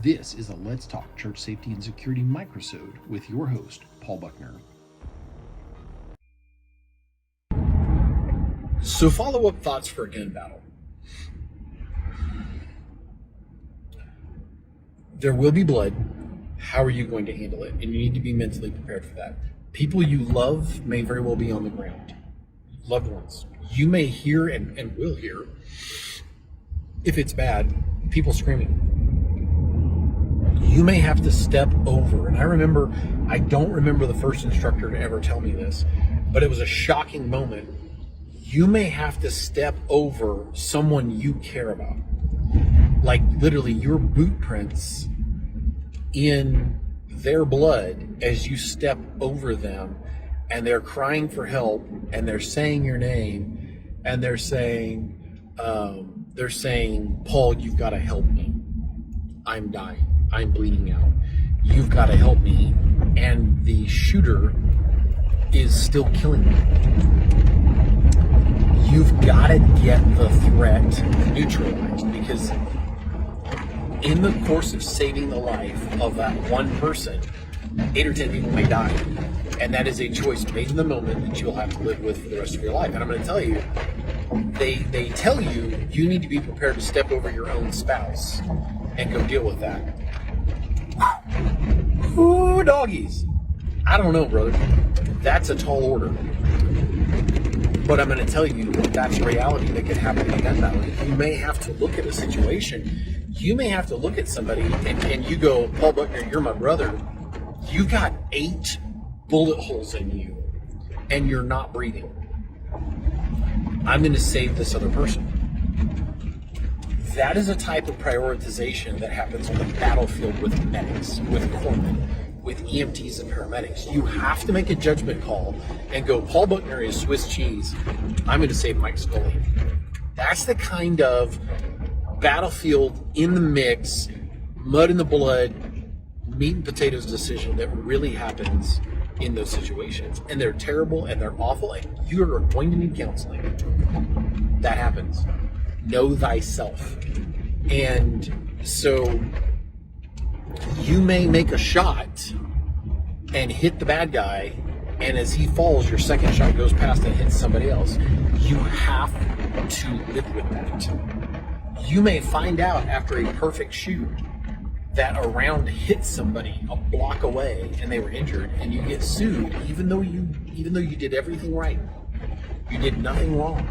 This is a Let's Talk Church Safety and Security microsode with your host, Paul Buckner. So follow-up thoughts for a gun battle. There will be blood. How are you going to handle it? And you need to be mentally prepared for that. People you love may very well be on the ground. Loved ones. You may hear and will hear, if it's bad, people screaming. You may have to step over. And I don't remember the first instructor to ever tell me this, but it was a shocking moment. You may have to step over someone you care about. Like literally your boot prints in their blood as you step over them, and they're crying for help, and they're saying your name, and they're saying, Paul, you've got to help me. I'm dying. I'm bleeding out. You've got to help me. And the shooter is still killing me. You've got to get the threat neutralized, because in the course of saving the life of that one person, 8 or 10 people may die. And that is a choice made in the moment that you'll have to live with for the rest of your life. And I'm going to tell you, they tell you you need to be prepared to step over your own spouse and go deal with that. Ooh, doggies. I don't know, brother. That's a tall order. But I'm going to tell you that's a reality that could happen in a gun battle. You may have to look at a situation. You may have to look at somebody and you go, Paul Buckner, you're my brother. You got 8 bullet holes in you and you're not breathing. I'm going to save this other person. That is a type of prioritization that happens on the battlefield with medics, with corpsmen, with EMTs and paramedics. You have to make a judgment call and go, Paul Buckner is Swiss cheese. I'm going to save Mike Scully. That's the kind of battlefield in the mix, mud in the blood, meat and potatoes decision that really happens in those situations. And they're terrible and they're awful, and you're going to need counseling. That happens. Know thyself. And so you may make a shot and hit the bad guy, and as he falls, your second shot goes past and hits somebody else. You have to live with that. You may find out after a perfect shoot that a round hit somebody a block away and they were injured, and you get sued even though you did everything right. You did nothing wrong.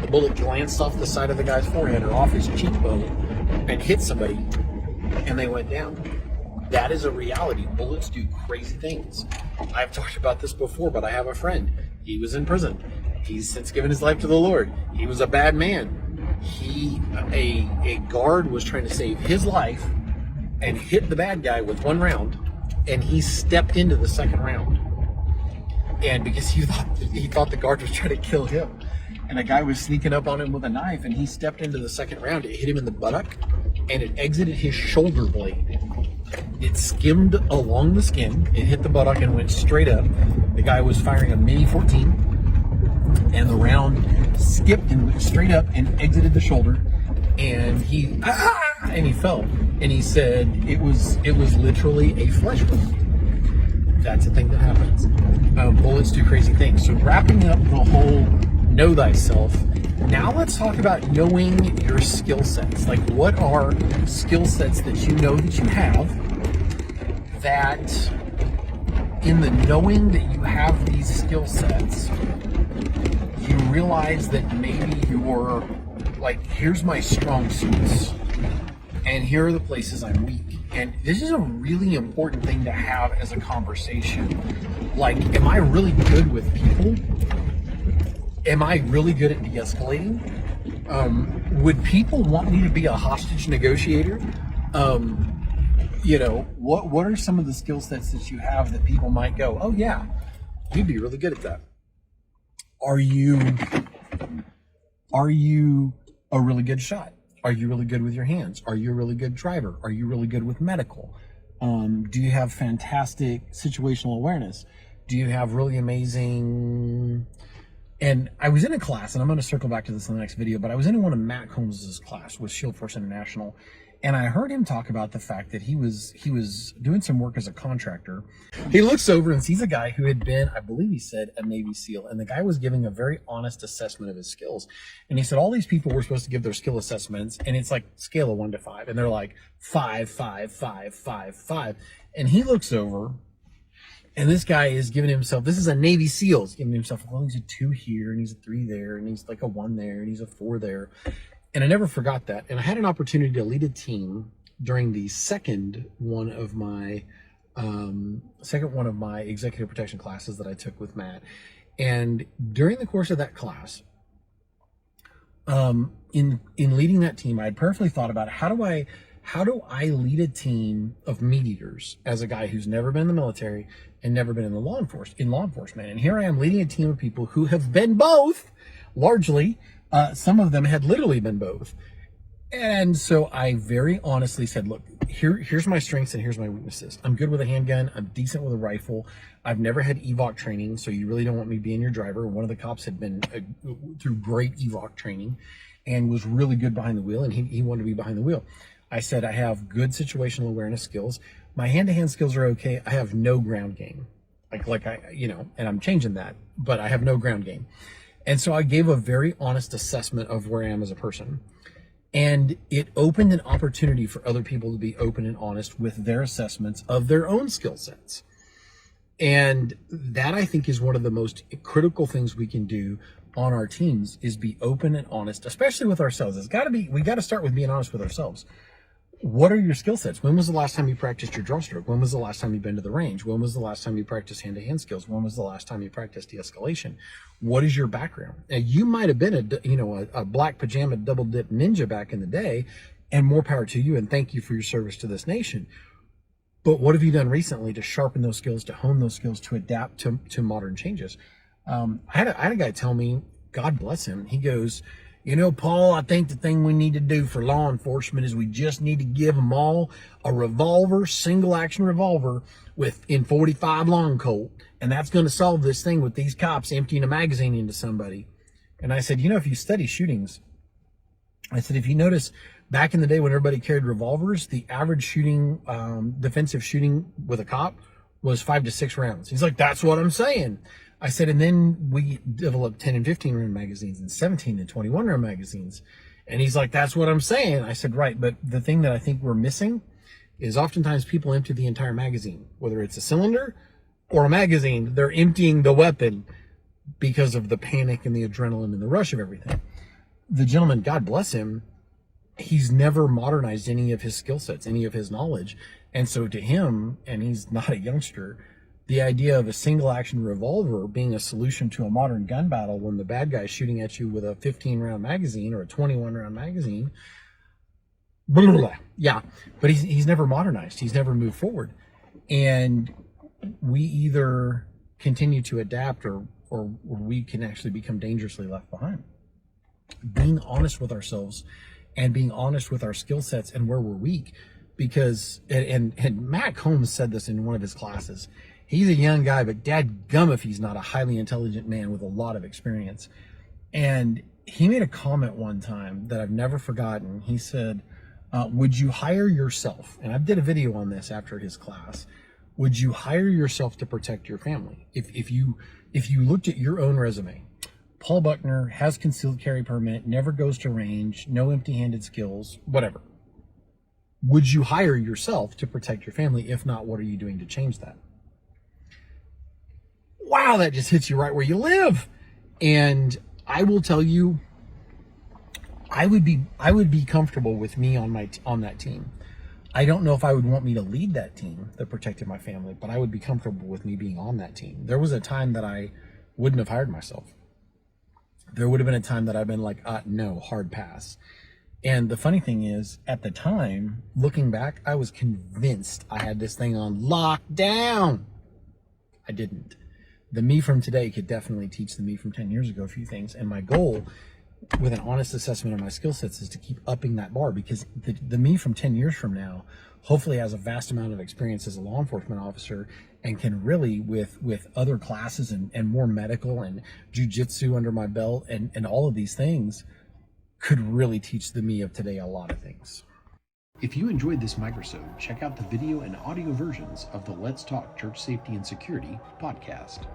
The bullet glanced off the side of the guy's forehead or off his cheekbone and hit somebody, and they went down. That is a reality. Bullets do crazy things. I've talked about this before, but I have a friend. He was in prison. He's since given his life to the Lord. He was a bad man. A guard was trying to save his life and hit the bad guy with 1 round, and he stepped into the second round. And because he thought the guard was trying to kill him, and a guy was sneaking up on him with a knife, and he stepped into the second round. It hit him in the buttock, and it exited his shoulder blade. It skimmed along the skin, it hit the buttock and went straight up. The guy was firing a Mini 14, and the round skipped and went straight up and exited the shoulder, and he fell. And he said it was literally a flesh wound. That's a thing that happens. Bullets do crazy things. So wrapping up the whole know thyself, now let's talk about knowing your skill sets. Like, what are skill sets that you know that you have, that in the knowing that you have these skill sets, you realize that maybe you're like, here's my strong suits, and here are the places I'm weak. And this is a really important thing to have as a conversation. Like, am I really good with people? Am I really good at de-escalating? Would people want me to be a hostage negotiator? What are some of the skill sets that you have that people might go, oh yeah, you'd be really good at that? Are you a really good shot? Are you really good with your hands? Are you a really good driver? Are you really good with medical? Do you have fantastic situational awareness? Do you have really amazing... And I was in a class, and I'm going to circle back to this in the next video, but I was in one of Matt Combs' class with Shield Force International, And I heard him talk about the fact that he was doing some work as a contractor. He looks over and sees a guy who had been, I believe he said, a Navy SEAL, and the guy was giving a very honest assessment of his skills. And he said all these people were supposed to give their skill assessments, and it's like scale of 1 to 5, and they're like 5, 5, 5, 5, 5. And he looks over, and this guy is giving himself, this is a Navy SEAL, he's giving himself, well, he's a 2 here, and he's a 3 there, and he's like a 1 there, and he's a 4 there. And I never forgot that. And I had an opportunity to lead a team during the second one of my executive protection classes that I took with Matt. And during the course of that class, in leading that team, I had prayerfully thought about how do I lead a team of meat eaters as a guy who's never been in the military and never been in law enforcement. And here I am leading a team of people who have been both, largely. Some of them had literally been both. And so I very honestly said, look, here's my strengths and here's my weaknesses. I'm good with a handgun. I'm decent with a rifle. I've never had EVOC training, so you really don't want me being your driver. One of the cops had been through great EVOC training and was really good behind the wheel, and he wanted to be behind the wheel. I said, I have good situational awareness skills. My hand-to-hand skills are okay. I have no ground game. And I'm changing that, but I have no ground game. And so I gave a very honest assessment of where I am as a person. And it opened an opportunity for other people to be open and honest with their assessments of their own skill sets. And that, I think, is one of the most critical things we can do on our teams, is be open and honest, especially with ourselves. We got to start with being honest with ourselves. What are your skill sets? When was the last time you practiced your draw stroke? When was the last time you've been to the range? When was the last time you practiced hand-to-hand skills? When was the last time you practiced de-escalation? What is your background? Now, you might have been a black pajama double dip ninja back in the day, and more power to you, and thank you for your service to this nation. But what have you done recently to sharpen those skills, to hone those skills, to adapt to modern changes? I had a guy tell me, God bless him, he goes, Paul, I think the thing we need to do for law enforcement is we just need to give them all a revolver, single action revolver in 45 long Colt. And that's going to solve this thing with these cops emptying a magazine into somebody. And I said, if you study shootings, I said, if you notice back in the day when everybody carried revolvers, the average shooting, defensive shooting with a cop was 5 to 6 rounds. He's like, that's what I'm saying. I said, and then we developed 10 and 15 round magazines and 17 and 21 round magazines. And he's like, that's what I'm saying. I said, right. But the thing that I think we're missing is oftentimes people empty the entire magazine, whether it's a cylinder or a magazine, they're emptying the weapon because of the panic and the adrenaline and the rush of everything. The gentleman, God bless him, he's never modernized any of his skill sets, any of his knowledge. And so to him, and he's not a youngster, the idea of a single action revolver being a solution to a modern gun battle when the bad guy's shooting at you with a 15 round magazine or a 21 round magazine, blah, blah, blah. Yeah, but he's never modernized. He's never moved forward. And we either continue to adapt or we can actually become dangerously left behind. Being honest with ourselves and being honest with our skill sets and where we're weak, because, and Matt Combs said this in one of his classes. He's a young guy, but dadgum if he's not a highly intelligent man with a lot of experience. And he made a comment one time that I've never forgotten. He said, would you hire yourself? And I did a video on this after his class. Would you hire yourself to protect your family? If you looked at your own resume, Paul Buckner has concealed carry permit, never goes to range, no empty-handed skills, whatever. Would you hire yourself to protect your family? If not, what are you doing to change that? Wow, that just hits you right where you live. And I will tell you, I would be comfortable with me on that team. I don't know if I would want me to lead that team that protected my family, but I would be comfortable with me being on that team. There was a time that I wouldn't have hired myself. There would have been a time that I've been like, no, hard pass. And the funny thing is, at the time, looking back, I was convinced I had this thing on lockdown. I didn't. The me from today could definitely teach the me from 10 years ago a few things. And my goal with an honest assessment of my skill sets is to keep upping that bar, because the me from 10 years from now hopefully has a vast amount of experience as a law enforcement officer and can really, with other classes and more medical and jujitsu under my belt and all of these things, could really teach the me of today a lot of things. If you enjoyed this microsode, check out the video and audio versions of the Let's Talk Church Safety and Security podcast.